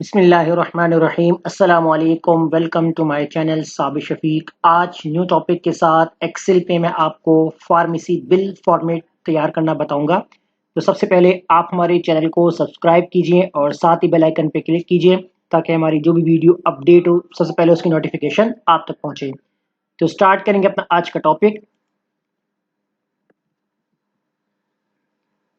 बिस्मिल्लाहिर्रहमानिर्रहीम अस्सलाम वालेकुम। Welcome to my channel Sabir Shafiq. आज न्यू टॉपिक के साथ एक्सेल पे मैं आपको फार्मेसी बिल फॉर्मेट तैयार करना बताऊंगा। तो सबसे पहले आप हमारे चैनल को सब्सक्राइब कीजिए और साथ ही बेल आइकन पे क्लिक कीजिए ताकि हमारी जो भी वीडियो अपडेट हो सबसे पहले उसकी नोटिफिकेशन आप तक पहुंचे। तो स्टार्ट करेंगे अपना आज का टॉपिक।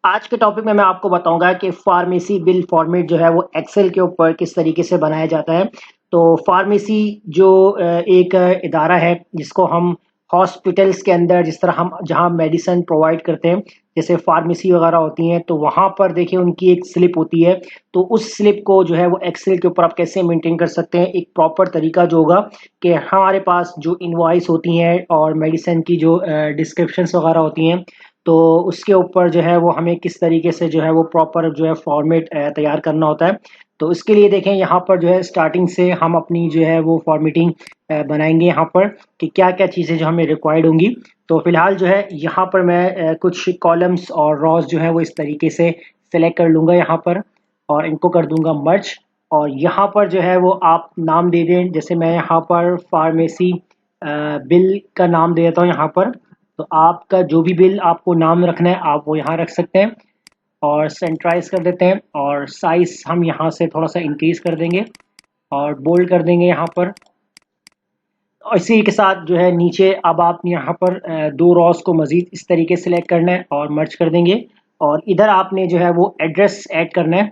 आज के टॉपिक में मैं आपको बताऊंगा कि फार्मेसी बिल फॉर्मेट जो है वो एक्सेल के ऊपर किस तरीके से बनाया जाता है। तो फार्मेसी जो एक इदारा है जिसको हम हॉस्पिटल्स के अंदर जिस तरह हम जहां मेडिसिन प्रोवाइड करते हैं जैसे फार्मेसी वगैरह होती हैं तो वहां पर देखिए उनकी एक स्लिप होती है। तो उस स्लिप को जो है वो एक्सेल के ऊपर आप कैसे मेंटेन कर सकते हैं, एक प्रॉपर तरीका जो होगा कि हमारे पास जो इनवॉइस होती हैं और मेडिसिन की जो डिस्क्रिप्शंस वगैरह होती हैं तो उसके ऊपर जो है वो हमें किस तरीके से जो है वो प्रॉपर जो है फॉर्मेट तैयार करना होता है। तो इसके लिए देखें यहाँ पर जो है स्टार्टिंग से हम अपनी जो है वो फॉर्मेटिंग बनाएंगे यहाँ पर कि क्या क्या चीज़ें जो हमें रिक्वायर्ड होंगी। तो फिलहाल जो है यहाँ पर मैं कुछ कॉलम्स और रॉज जो है वो इस तरीके से सिलेक्ट कर लूँगा यहाँ पर और इनको कर दूंगा मर्ज। और यहाँ पर जो है वो आप नाम दे दें, जैसे मैं यहाँ पर फार्मेसी बिल का नाम दे देता हूँ यहाँ पर। तो आपका जो भी बिल आपको नाम रखना है आप वो यहाँ रख सकते हैं और सेंट्राइज कर देते हैं और साइज हम यहाँ से थोड़ा सा इंक्रीज कर देंगे और बोल्ड कर देंगे यहाँ पर। और इसी के साथ जो है नीचे अब आप यहाँ पर दो रॉस को मजीद इस तरीके से सिलेक्ट करना है और मर्ज कर देंगे और इधर आपने जो है वो एड्रेस ऐड करना है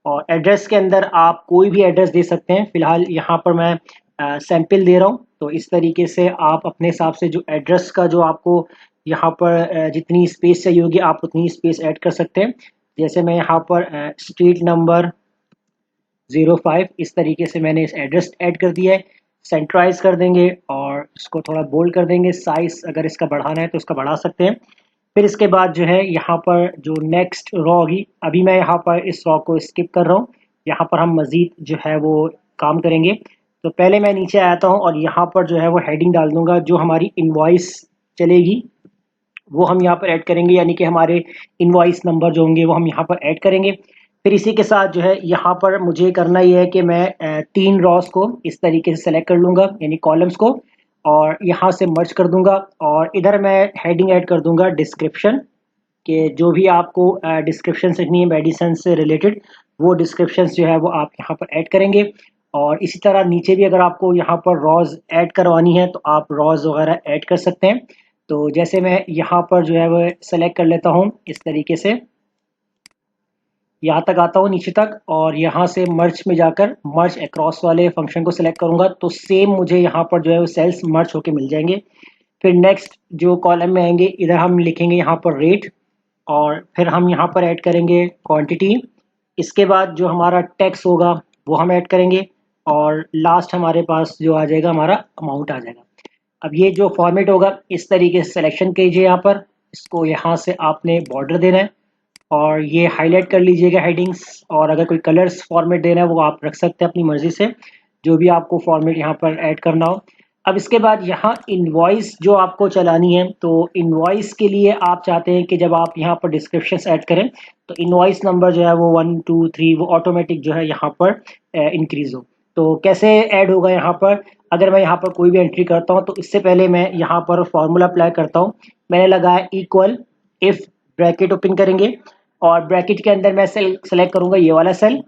और एड्रेस के अंदर आप कोई भी एड्रेस दे सकते हैं। फिलहाल यहाँ पर मैं सैंपल दे रहा हूँ तो इस तरीके से आप अपने हिसाब से जो एड्रेस का जो आपको यहाँ पर जितनी स्पेस चाहिए होगी आप उतनी स्पेस ऐड कर सकते हैं। जैसे मैं यहाँ पर स्ट्रीट नंबर 05 इस तरीके से मैंने इस एड्रेस ऐड कर दिया है। सेंट्राइज कर देंगे और इसको थोड़ा बोल्ड कर देंगे। साइज अगर इसका बढ़ाना है तो इसका बढ़ा सकते हैं। फिर इसके बाद जो है यहाँ पर जो नेक्स्ट रॉ होगी, अभी मैं यहाँ पर इस रॉ को स्किप कर रहा हूँ, यहाँ पर हम मज़ीद जो है वो काम करेंगे। तो पहले मैं नीचे आता हूँ और यहाँ पर जो है वो हेडिंग डाल दूंगा, जो हमारी इनवॉइस चलेगी वो हम यहाँ पर ऐड करेंगे, यानी कि हमारे इनवॉइस नंबर जो होंगे वो हम यहाँ पर ऐड करेंगे। फिर इसी के साथ जो है यहाँ पर मुझे करना ये है कि मैं तीन रॉस को इस तरीके से सेलेक्ट कर लूँगा, यानी कॉलम्स को, और यहाँ से मर्ज कर दूंगा और इधर मैं हेडिंग ऐड कर दूंगा डिस्क्रिप्शन के जो भी आपको डिस्क्रिप्शन लिखनी है मेडिसिन से रिलेटेड वो डिस्क्रिप्शन जो है वो आप यहाँ पर ऐड करेंगे। और इसी तरह नीचे भी अगर आपको यहाँ पर रॉज ऐड करवानी है तो आप रॉज वगैरह ऐड कर सकते हैं। तो जैसे मैं यहाँ पर जो है वो सेलेक्ट कर लेता हूँ इस तरीके से, यहाँ तक आता हूँ नीचे तक और यहाँ से मर्ज में जाकर मर्ज अक्रॉस वाले फंक्शन को सिलेक्ट करूँगा तो सेम मुझे यहाँ पर जो है वो सेल्स मर्ज होके मिल जाएंगे। फिर नेक्स्ट जो कॉलम में आएंगे इधर हम लिखेंगे यहाँ पर रेट और फिर हम यहाँ पर ऐड करेंगे क्वांटिटी। इसके बाद जो हमारा टैक्स होगा वो हम ऐड करेंगे और लास्ट हमारे पास जो आ जाएगा हमारा अमाउंट आ जाएगा। अब ये जो फॉर्मेट होगा इस तरीके से सिलेक्शन कीजिए यहाँ पर, इसको यहाँ से आपने बॉर्डर देना है और ये हाईलाइट कर लीजिएगा हेडिंग्स, और अगर कोई कलर्स फॉर्मेट देना है वो आप रख सकते हैं अपनी मर्जी से, जो भी आपको फॉर्मेट यहाँ पर ऐड करना हो। अब इसके बाद यहाँ इनवॉइस जो आपको चलानी है तो इनवॉइस के लिए आप चाहते हैं कि जब आप यहाँ पर डिस्क्रिप्शन ऐड करें तो इनवॉइस नंबर जो है वो 1 2 3 वो ऑटोमेटिक जो है यहाँ पर इंक्रीज हो। तो कैसे ऐड होगा यहाँ पर, अगर मैं यहाँ पर कोई भी एंट्री करता हूँ तो इससे पहले मैं यहाँ पर फॉर्मूला अप्लाई करता हूँ। मैंने लगाया इक्वल, इफ ब्रैकेट ओपन करेंगे और ब्रैकेट के अंदर मैं सेल सेलेक्ट करूंगा ये वाला सेल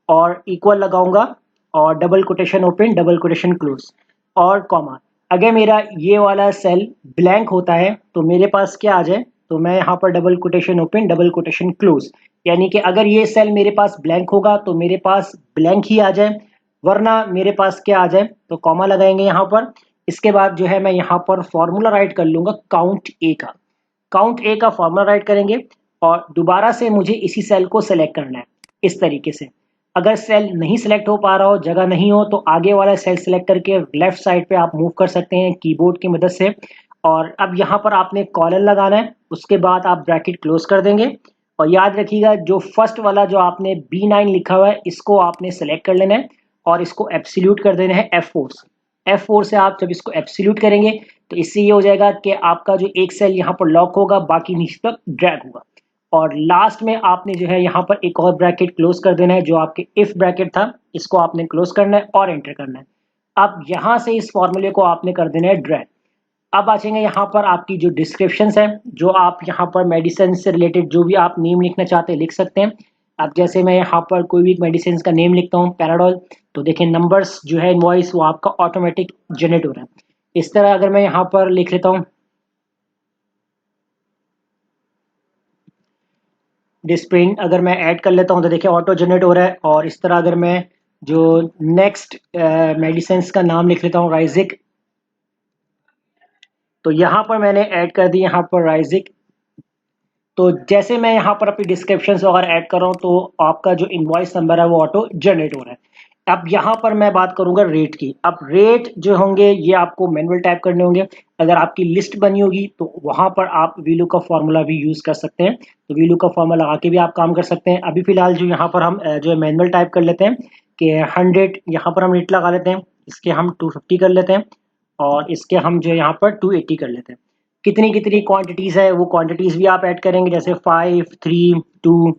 और इक्वल लगाऊंगा और double quotation open double quotation close और कॉमा। अगर मेरा ये वाला सेल ब्लैंक होता है तो मेरे पास क्या आ जाए, तो मैं यहाँ पर double quotation open double quotation close, यानी कि अगर ये सेल मेरे पास ब्लैंक होगा तो मेरे पास ब्लैंक ही आ जाए, वरना मेरे पास क्या आ जाए तो कॉमा लगाएंगे यहाँ पर। इसके बाद जो है मैं यहाँ पर फॉर्मूला राइट कर लूंगा काउंट ए का, काउंट ए का फॉर्मूला राइट करेंगे और दोबारा से मुझे इसी सेल को सिलेक्ट करना है इस तरीके से। अगर सेल नहीं सिलेक्ट हो पा रहा हो, जगह नहीं हो, तो आगे वाला सेल सिलेक्ट करके लेफ्ट साइड पे आप मूव कर सकते हैं कीबोर्ड की मदद से। और अब यहाँ पर आपने कॉलन लगाना है, उसके बाद आप ब्रैकेट क्लोज कर देंगे और याद रखिएगा जो फर्स्ट वाला जो आपने B9 लिखा हुआ है इसको आपने सेलेक्ट कर लेना है और इसको एब्सोल्यूट कर देना है F4 से। F4 से आप जब इसको एब्सोल्यूट करेंगे तो इससे ये हो जाएगा कि आपका जो एक सेल यहाँ पर लॉक होगा बाकी नीचे तक ड्रैग होगा और लास्ट में आपने जो है यहाँ पर एक और ब्रैकेट क्लोज कर देना है, जो आपके इफ ब्रैकेट था इसको आपने क्लोज करना है और एंटर करना है। अब यहाँ से इस फॉर्मूले को आपने कर देना है ड्रैग। अब आ जाएंगे यहाँ पर आपकी जो डिस्क्रिप्शंस है, जो आप यहाँ पर मेडिसिन से रिलेटेड जो भी आप नेम लिखना चाहते हैं लिख सकते हैं। अब जैसे मैं यहाँ पर कोई भी मेडिसिन का नेम लिखता हूँ पैराडोल, तो देखिए नंबर्स जो है इनवॉइस वो आपका ऑटोमेटिक जनरेट हो रहा है। इस तरह अगर मैं यहाँ पर लिख लेता हूँ डिस्प्रिन, अगर मैं ऐड कर लेता हूँ तो देखिए ऑटो जनरेट हो रहा है। और इस तरह अगर मैं जो नेक्स्ट मेडिसिन का नाम लिख लेता हूँ राइजिक, तो यहाँ पर मैंने ऐड कर दी यहाँ पर राइजिक। तो जैसे मैं यहाँ पर अपनी डिस्क्रिप्शन वगैरह ऐड कर रहा हूँ तो आपका जो इनवॉइस नंबर है वो ऑटो जनरेट हो रहा है। अब यहाँ पर मैं बात करूंगा रेट की। अब रेट जो होंगे ये आपको मैनुअल टाइप करने होंगे। अगर आपकी लिस्ट बनी होगी तो वहां पर आप वीलू का फॉर्मूला भी यूज कर सकते हैं, तो वीलू का फॉर्मूला लगा के भी आप काम कर सकते हैं। अभी फिलहाल जो यहाँ पर हम जो है मैनुअल टाइप कर लेते हैं कि 100, यहाँ पर हम रेट लगा लेते हैं, इसके हम 250 कर लेते हैं और इसके हम जो यहाँ पर 280 कर लेते हैं। कितनी कितनी क्वांटिटीज है वो क्वांटिटीज भी आप ऐड करेंगे, जैसे 5, 3, 2।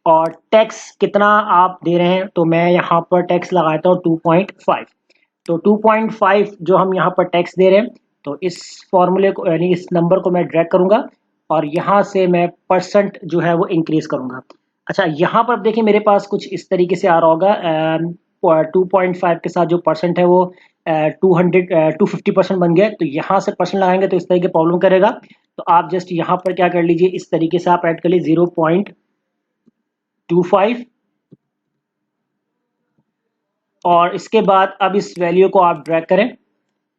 और टैक्स कितना आप दे रहे हैं, तो मैं यहाँ पर टैक्स लगाता हूँ 2.5। तो 2.5 जो हम यहाँ पर टैक्स दे रहे हैं, तो इस फॉर्मूले को यानी इस नंबर को मैं ड्रैग करूंगा और यहाँ से मैं परसेंट जो है वो इंक्रीज करूंगा। अच्छा, यहाँ पर देखिए मेरे पास कुछ इस तरीके से आ रहा होगा 2.5 के साथ जो परसेंट है वो 250% बन गया। तो यहाँ से परसेंट लगाएंगे तो इस तरीके प्रॉब्लम करेगा। तो आप जस्ट यहाँ पर क्या कर लीजिए, इस तरीके से आप ऐड कर लीजिए 0.25 और इसके बाद अब इस वैल्यू को आप ड्रैग करें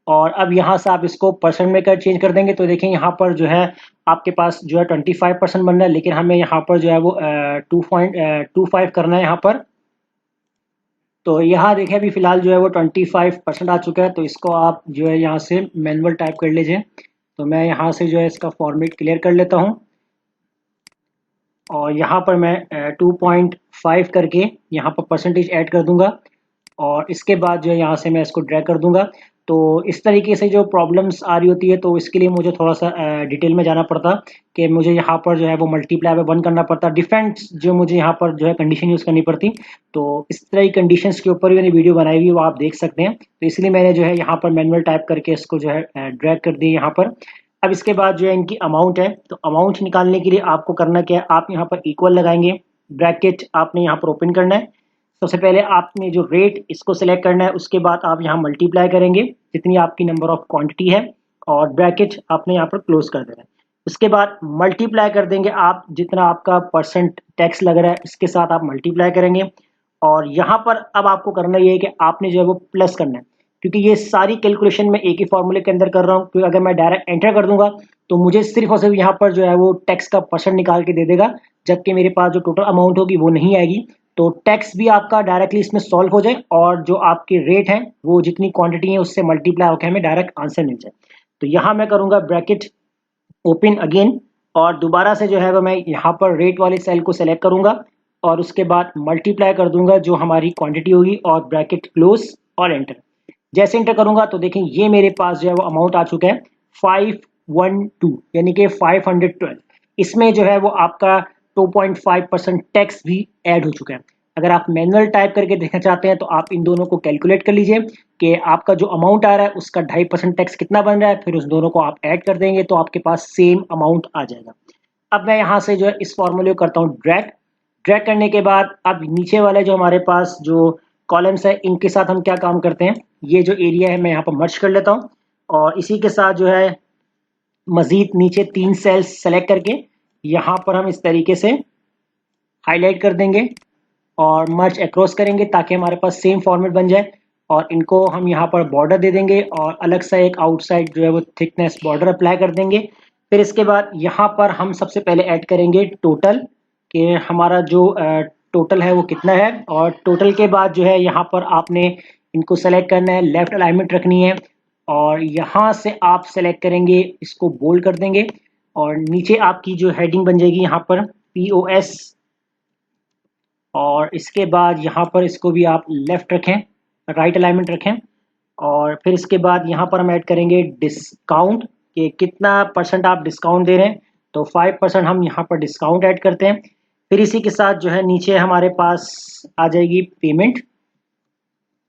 और अब यहाँ से आप इसको परसेंट में कर चेंज कर देंगे। तो देखें यहाँ पर जो है आपके पास जो है 25% बन रहा है, लेकिन हमें यहाँ पर जो है वो 2.25 करना है यहाँ पर। तो यहाँ देखें अभी फिलहाल जो है वो 25% आ चुका है। तो इसको आप जो है यहाँ से मैनुअल टाइप कर लीजिए। तो मैं यहाँ से जो है इसका फॉर्मेट क्लियर कर लेता हूँ और यहाँ पर मैं 2.5 करके यहाँ पर परसेंटेज ऐड कर दूंगा और इसके बाद जो है यहाँ से मैं इसको ड्रैग कर दूंगा। तो इस तरीके से जो प्रॉब्लम्स आ रही होती है, तो इसके लिए मुझे थोड़ा सा डिटेल में जाना पड़ता कि मुझे यहाँ पर जो है वो मल्टीप्लाई पे बंद करना पड़ता, डिफरेंट जो मुझे यहाँ पर जो है कंडीशन यूज़ करनी पड़ती। तो इस तरह की कंडीशंस के ऊपर भी मैंने वीडियो बनाई हुई है, वो आप देख सकते हैं। तो इसलिए मैंने जो है यहाँ पर मैनुअल टाइप करके इसको जो है ड्रैग कर दिया यहाँ पर। अब इसके बाद जो है इनकी अमाउंट है, तो अमाउंट निकालने के लिए आपको करना क्या है, आप यहाँ पर इक्वल लगाएंगे, ब्रैकेट आपने यहाँ पर ओपन करना है। सबसे पहले आपने जो रेट इसको सिलेक्ट करना है, उसके बाद आप यहाँ मल्टीप्लाई करेंगे जितनी आपकी नंबर ऑफ क्वांटिटी है और ब्रैकेट आपने यहाँ पर क्लोज कर देना है। उसके बाद मल्टीप्लाई कर देंगे आप जितना आपका परसेंट टैक्स लग रहा है इसके साथ आप मल्टीप्लाई करेंगे। और यहाँ पर अब आपको करना ये है कि आपने जो है वो प्लस करना है, क्योंकि ये सारी कैलकुलेशन मैं एक ही फॉर्मूले के अंदर कर रहा हूँ। क्योंकि अगर मैं डायरेक्ट एंटर कर दूंगा तो मुझे सिर्फ और सिर्फ यहाँ पर जो है वो टैक्स का परसेंट निकाल के दे देगा, जबकि मेरे पास जो टोटल अमाउंट होगी वो नहीं आएगी। तो टैक्स भी आपका डायरेक्टली इसमें सॉल्व हो जाए और जो आपके रेट है वो जितनी क्वांटिटी है उससे मल्टीप्लाई होकर हमें डायरेक्ट आंसर मिल जाए। तो यहाँ मैं करूँगा ब्रैकेट ओपन अगेन और दोबारा से जो है वो मैं यहाँ पर रेट वाले सेल को सेलेक्ट करूँगा और उसके बाद मल्टीप्लाई कर दूंगा जो हमारी क्वांटिटी होगी और ब्रैकेट क्लोज और एंटर। जैसे एंटर करूंगा तो देखें ये मेरे पास जो है वो अमाउंट आ चुका है 512 यानी कि 512। इसमें जो है वो आपका 2.5% टैक्स भी ऐड हो चुका है। अगर आप मैनुअल टाइप करके देखना चाहते हैं तो आप इन दोनों को कैलकुलेट कर लीजिए कि आपका जो अमाउंट आ रहा है उसका 2.5% टैक्स कितना बन रहा है, फिर उस दोनों को आप ऐड कर देंगे तो आपके पास सेम अमाउंट आ जाएगा। अब मैं यहाँ से जो है इस फॉर्मूले को करता हूँ ड्रैग। ड्रैग करने के बाद अब नीचे वाले जो हमारे पास जो कॉलम्स है इनके साथ हम क्या काम करते हैं, ये जो एरिया है मैं यहाँ पर मर्ज कर लेता हूँ और इसी के साथ जो है मजीद नीचे 3 सेल्स सेलेक्ट करके यहाँ पर हम इस तरीके से हाईलाइट कर देंगे और मर्ज अक्रॉस करेंगे ताकि हमारे पास सेम फॉर्मेट बन जाए। और इनको हम यहाँ पर बॉर्डर दे देंगे और अलग सा एक आउटसाइड जो है वो थिकनेस बॉर्डर अप्लाई कर देंगे। फिर इसके बाद यहाँ पर हम सबसे पहले ऐड करेंगे टोटल, कि हमारा जो टोटल है वो कितना है। और टोटल के बाद जो है यहाँ पर आपने इनको सेलेक्ट करना है, लेफ्ट अलाइनमेंट रखनी है और यहाँ से आप सेलेक्ट करेंगे, इसको बोल्ड कर देंगे और नीचे आपकी जो हेडिंग बन जाएगी यहाँ पर POS और इसके बाद यहाँ पर इसको भी आप लेफ्ट रखें, राइट अलाइनमेंट रखें। और फिर इसके बाद यहाँ पर हम ऐड करेंगे डिस्काउंट, कि कितना परसेंट आप डिस्काउंट दे रहे हैं। तो 5% हम यहाँ पर डिस्काउंट ऐड करते हैं। फिर इसी के साथ जो है नीचे हमारे पास आ जाएगी पेमेंट,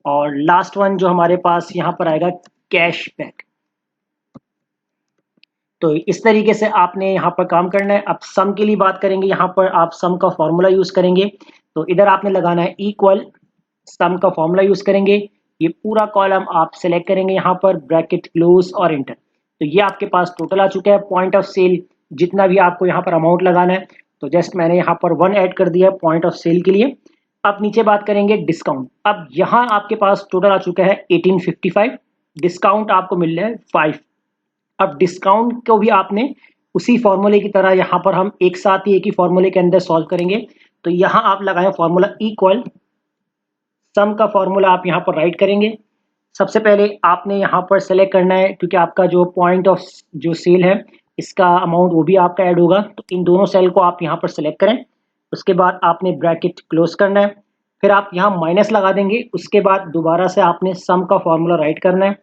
और लास्ट वन जो हमारे पास यहाँ पर आएगा कैश बैक। तो इस तरीके से आपने यहाँ पर काम करना है। अब सम के लिए बात करेंगे, यहाँ पर आप सम का फॉर्मूला यूज करेंगे। तो इधर आपने लगाना है इक्वल, सम का फॉर्मूला यूज करेंगे, ये पूरा कॉलम आप सेलेक्ट करेंगे, यहाँ पर ब्रैकेट क्लोज और एंटर। तो ये आपके पास टोटल आ चुका है। पॉइंट ऑफ सेल जितना भी आपको यहाँ पर अमाउंट लगाना है, तो जस्ट मैंने यहाँ पर 1 ऐड कर दिया पॉइंट ऑफ सेल के लिए। अब नीचे बात करेंगे डिस्काउंट। अब यहाँ आपके पास टोटल आ चुका है 1855, डिस्काउंट आपको मिल रहा है 5। अब डिस्काउंट को भी आपने उसी फॉर्मूले की तरह यहाँ पर हम एक साथ ही एक ही फॉर्मूले के अंदर सॉल्व करेंगे। तो यहाँ आप लगाएं फॉर्मूला इक्वल, सम का फॉर्मूला आप यहाँ पर राइट करेंगे। सबसे पहले आपने यहाँ पर सेलेक्ट करना है, क्योंकि आपका जो पॉइंट ऑफ जो सेल है इसका अमाउंट वो भी आपका ऐड होगा, तो इन दोनों सेल को आप यहाँ पर सेलेक्ट करें। उसके बाद आपने ब्रैकेट क्लोज करना है, फिर आप यहाँ माइनस लगा देंगे। उसके बाद दोबारा से आपने सम का फॉर्मूला राइट करना है।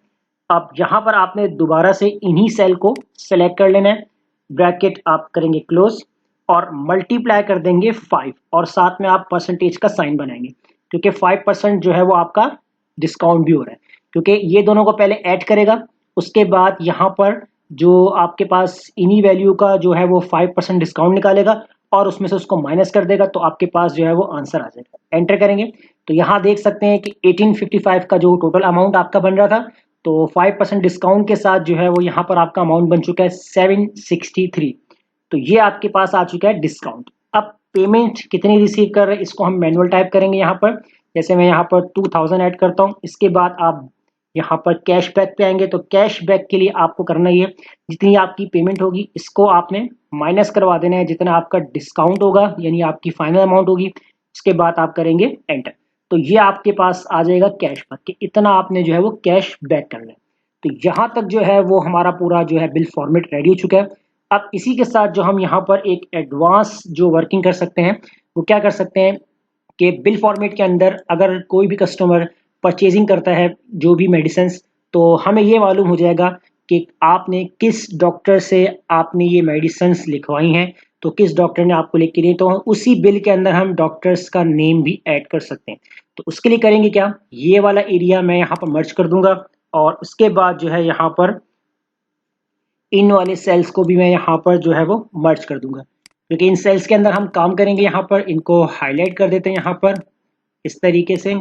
अब यहाँ पर आपने दोबारा से इन्हीं सेल को सेलेक्ट कर लेना है, ब्रैकेट आप करेंगे क्लोज और मल्टीप्लाई कर देंगे 5, और साथ में आप परसेंटेज का साइन बनाएंगे, क्योंकि 5% जो है वो आपका डिस्काउंट भी हो रहा है, क्योंकि ये दोनों को पहले ऐड करेगा, उसके बाद यहाँ पर जो आपके पास इन्हीं वैल्यू का जो है वो 5% डिस्काउंट निकालेगा और उसमें से उसको माइनस कर देगा, तो आपके पास जो है वो आंसर आ जाएगा। एंटर करेंगे तो यहाँ देख सकते हैं कि 1855 का जो टोटल अमाउंट आपका बन रहा था, तो 5% डिस्काउंट के साथ जो है वो यहाँ पर आपका अमाउंट बन चुका है 763। तो ये आपके पास आ चुका है डिस्काउंट। अब पेमेंट कितनी रिसीव कर रहे हैं इसको हम मैनुअल टाइप करेंगे यहाँ पर। जैसे मैं यहाँ पर 2000 ऐड करता हूँ, इसके बाद आप यहाँ पर कैश बैक पे आएंगे। तो कैश बैक के लिए आपको करना ये, जितनी आपकी पेमेंट होगी इसको आपने माइनस करवा देना है जितना आपका डिस्काउंट होगा, यानी आपकी फाइनल अमाउंट होगी। उसके बाद आप करेंगे एंटर, तो ये आपके पास आ जाएगा कैश बैक कि इतना आपने जो है वो कैश बैक करना है। तो यहाँ तक जो है वो हमारा पूरा जो है बिल फॉर्मेट रेडी हो चुका है। अब इसी के साथ जो हम यहाँ पर एक एडवांस जो वर्किंग कर सकते हैं, वो क्या कर सकते हैं कि बिल फॉर्मेट के अंदर अगर कोई भी कस्टमर परचेजिंग करता है जो भी मेडिसिन, तो हमें ये मालूम हो जाएगा कि आपने किस डॉक्टर से आपने ये मेडिसिन लिखवाई हैं, तो किस डॉक्टर ने आपको लिख के दी, तो उसी बिल के अंदर हम डॉक्टर्स का नेम भी ऐड कर सकते हैं। तो उसके लिए करेंगे क्या, ये वाला एरिया मैं यहाँ पर मर्ज कर दूंगा, और उसके बाद जो है यहाँ पर इन वाले सेल्स को भी मैं यहाँ पर जो है वो मर्ज कर दूंगा, क्योंकि इन सेल्स के अंदर हम काम करेंगे। यहाँ पर इनको हाईलाइट कर देते हैं यहाँ पर इस तरीके से।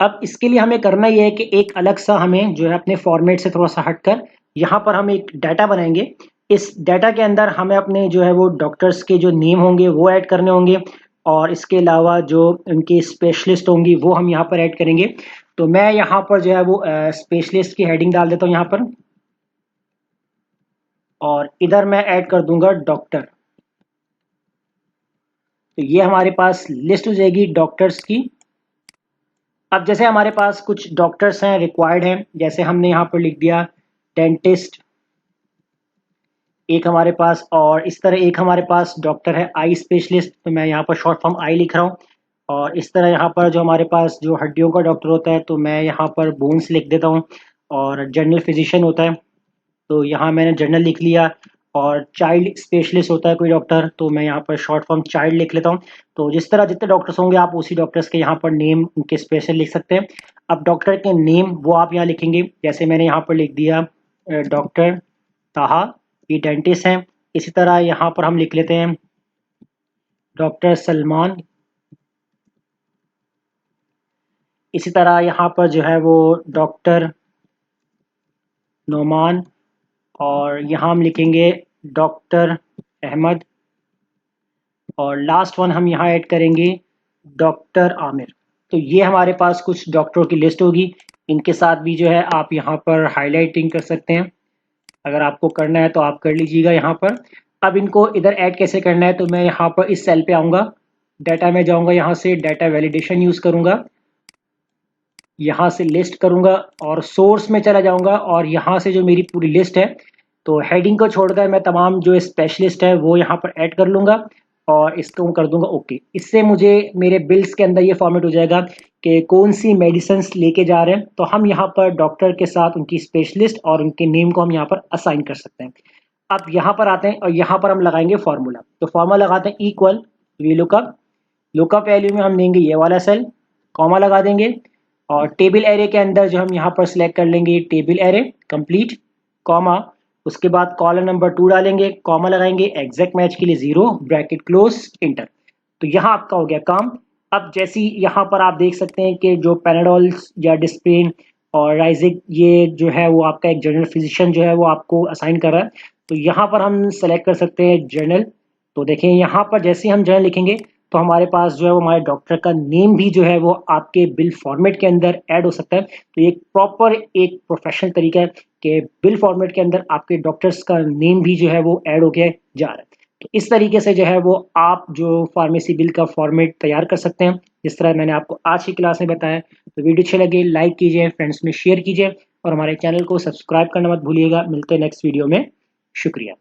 अब इसके लिए हमें करना यह है कि एक अलग सा हमें जो है अपने फॉर्मेट से थोड़ा सा हटकर यहाँ पर हम एक डाटा बनाएंगे। इस डाटा के अंदर हमें अपने जो है वो डॉक्टर्स के जो नेम होंगे वो ऐड करने होंगे, और इसके अलावा जो उनके स्पेशलिस्ट होंगी वो हम यहाँ पर ऐड करेंगे। तो मैं यहाँ पर जो है वो स्पेशलिस्ट की हेडिंग डाल देता हूँ यहाँ पर, और इधर मैं ऐड कर दूंगा डॉक्टर। तो ये हमारे पास लिस्ट हो जाएगी डॉक्टर्स की। अब जैसे हमारे पास कुछ डॉक्टर्स हैं रिक्वायर्ड हैं, जैसे हमने यहाँ पर लिख दिया डेंटिस्ट एक हमारे पास, और इस तरह एक हमारे पास डॉक्टर है आई स्पेशलिस्ट, तो मैं यहाँ पर शॉर्ट फॉर्म आई लिख रहा हूँ। और इस तरह यहाँ पर जो हमारे पास जो हड्डियों का डॉक्टर होता है, तो मैं यहाँ पर बोन्स लिख देता हूँ। और जनरल फिजिशियन होता है, तो यहाँ मैंने जनरल लिख लिया। और चाइल्ड स्पेशलिस्ट होता है कोई डॉक्टर, तो मैं यहाँ पर शॉर्ट फॉर्म चाइल्ड लिख लेता हूँ। तो जिस तरह जितने डॉक्टर्स होंगे आप उसी डॉक्टर्स के यहाँ पर नेम उनके स्पेशल लिख सकते हैं। अब डॉक्टर के नेम वो आप यहाँ लिखेंगे, जैसे मैंने यहाँ पर लिख दिया डॉक्टर ताहा, ये डेंटिस्ट हैं। इसी तरह यहाँ पर हम लिख लेते हैं डॉक्टर सलमान। इसी तरह यहाँ पर जो है वो डॉक्टर नोमान, और यहाँ हम लिखेंगे डॉक्टर अहमद, और लास्ट वन हम यहाँ ऐड करेंगे डॉक्टर आमिर। तो ये हमारे पास कुछ डॉक्टरों की लिस्ट होगी, इनके साथ भी जो है आप यहाँ पर हाईलाइटिंग कर सकते हैं। अगर आपको करना है तो आप कर लीजिएगा यहाँ पर। अब इनको इधर ऐड कैसे करना है, तो मैं यहाँ पर इस सेल पे आऊँगा, डाटा में जाऊँगा, यहाँ से डाटा वैलिडेशन यूज़ करूँगा, यहाँ से लिस्ट करूँगा और सोर्स में चला जाऊँगा, और यहाँ से जो मेरी पूरी लिस्ट है, तो हेडिंग को छोड़कर मैं तमाम जो स्पेशलिस्ट है वो यहाँ पर ऐड कर लूँगा। और इसको मैं कर दूंगा ओके। इससे मुझे मेरे बिल्स के अंदर ये फॉर्मेट हो जाएगा कि कौन सी मेडिसिन लेके जा रहे हैं। तो हम यहाँ पर डॉक्टर के साथ उनकी स्पेशलिस्ट और उनके नेम को हम यहाँ पर असाइन कर सकते हैं। अब यहाँ पर आते हैं और यहाँ पर हम लगाएंगे फॉर्मूला। तो फॉर्मूला लगाते हैं equal V lookup, lookup value में हम देंगे ये वाला सेल, कॉमा लगा देंगे और टेबल एरे के अंदर जो हम यहाँ पर सिलेक्ट कर लेंगे टेबल एरे कंप्लीट, कॉमा उसके बाद कॉलम नंबर 2 डालेंगे, कॉमा लगाएंगे, एग्जैक्ट मैच के लिए 0 ब्रैकेट क्लोज इंटर। तो यहाँ आपका हो गया काम। अब जैसी यहाँ पर आप देख सकते हैं कि जो पैनाडोल या डिस्प्रिन और राइजिक ये जो है वो आपका एक जनरल फिजिशियन जो है वो आपको असाइन कर रहा है। तो यहाँ पर हम सेलेक्ट कर सकते हैं जर्नल। तो देखें यहाँ पर जैसे ही हम जर्नल लिखेंगे तो हमारे पास जो है वो हमारे डॉक्टर का नेम भी जो है वो आपके बिल फॉर्मेट के अंदर ऐड हो सकता है। तो एक प्रॉपर एक प्रोफेशनल तरीका है कि बिल फॉर्मेट के अंदर आपके डॉक्टर्स का नेम भी जो है वो ऐड होके जा रहा है। तो इस तरीके से जो है वो आप जो फार्मेसी बिल का फॉर्मेट तैयार कर सकते हैं जिस तरह मैंने आपको आज की क्लास में बताया। तो वीडियो अच्छे लगे लाइक कीजिए, फ्रेंड्स में शेयर कीजिए और हमारे चैनल को सब्सक्राइब करना मत भूलिएगा। मिलते हैं नेक्स्ट वीडियो में। शुक्रिया।